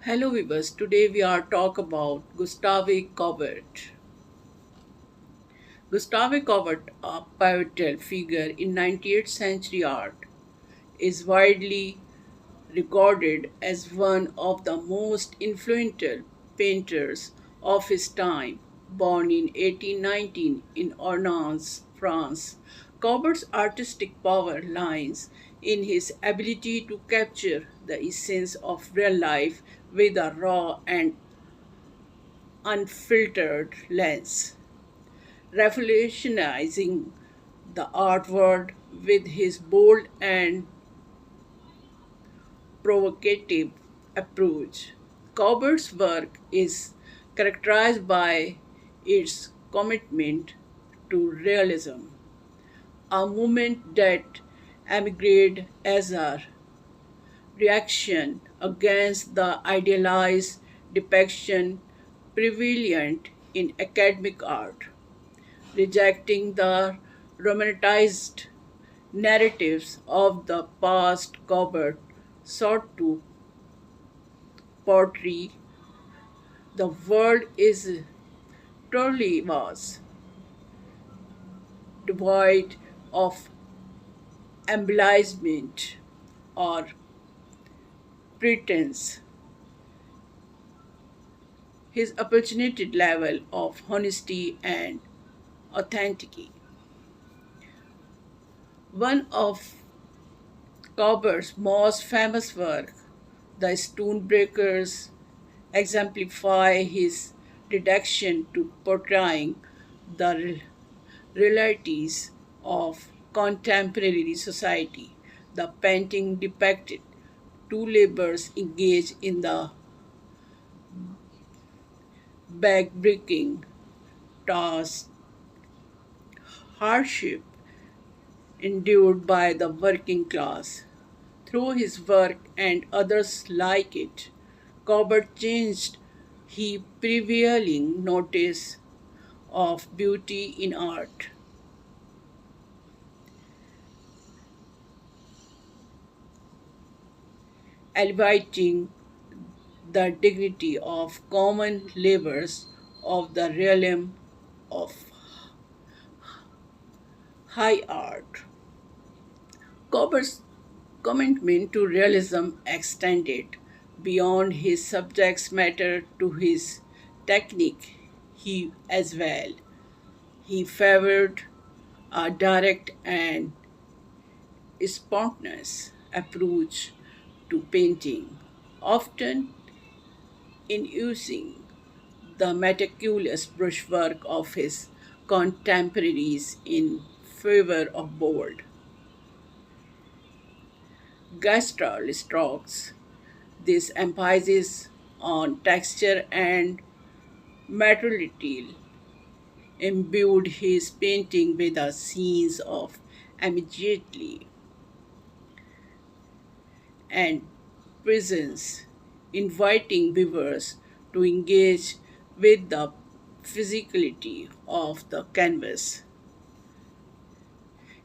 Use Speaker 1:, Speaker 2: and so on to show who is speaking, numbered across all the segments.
Speaker 1: Hello viewers, today we are talk about Gustave Courbet. Gustave Courbet, a pivotal figure in 19th century art, is widely regarded as one of the most influential painters of his time. Born in 1819 in Ornans, France, Courbet's artistic power lies in his ability to capture the essence of real life with a raw and unfiltered lens, revolutionizing the art world with his bold and provocative approach. Courbet's work is characterized by its commitment to realism, a movement that emigrated as a reaction against the idealized depiction prevalent in academic art, rejecting the romanticized narratives of the past. Courbet sought to portray the world is truly was devoid of embellishment or pretense. His opportunity level of honesty and authenticity. One of Courbet's most famous work, The Stonebreakers, exemplify his dedication to portraying the realities of contemporary society. The painting depicted two laborers engaged in the backbreaking task, hardship endured by the working class. Through his work and others like it, Courbet changed his prevailing notice of beauty in art, elevating the dignity of common laborers of the realm of high art. Courbet's commitment to realism extended beyond his subject matter to his technique he as well. He favored a direct and spontaneous approach to painting, often in using the meticulous brushwork of his contemporaries in favor of bold, gustral strokes. This emphasis on texture and materiality imbued his painting with a sense of immediately and presence, inviting viewers to engage with the physicality of the canvas.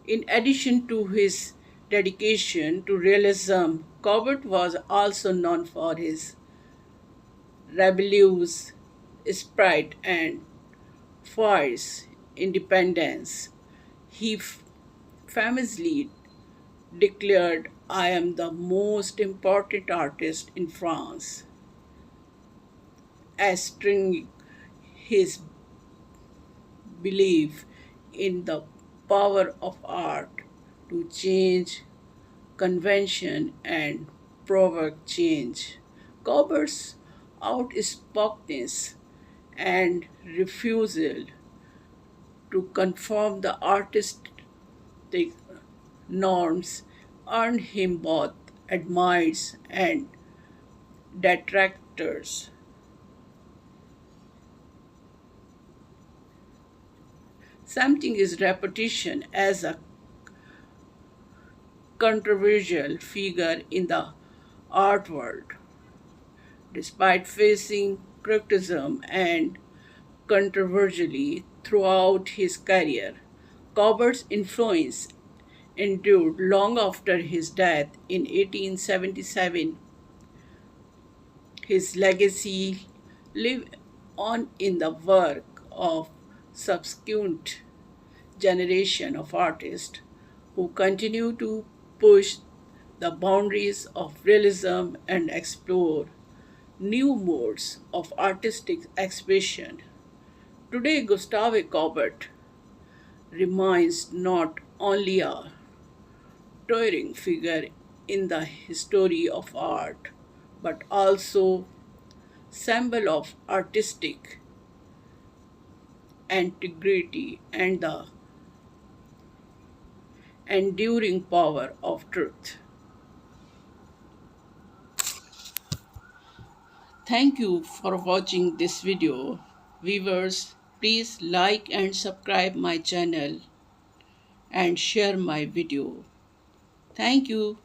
Speaker 1: In addition to his dedication to realism, Courbet was also known for his rebellious spirit and fierce independence. He famously declared, I am the most important artist in France, astring his belief in the power of art to change convention and provoke change. Courbet's outspokenness and refusal to conform the artistic norms earned him both admirers and detractors. Something is repetition as a controversial figure in the art world. Despite facing criticism and controversially throughout his career, Courbet's influence endured long after his death in 1877. His legacy live on in the work of subsequent generation of artists who continue to push the boundaries of realism and explore new modes of artistic expression. Today, Gustave Courbet remains not only a towering figure in the history of art, but also symbol of artistic integrity and the enduring power of truth. Thank you for watching this video. Viewers, please like and subscribe my channel and share my video. Thank you.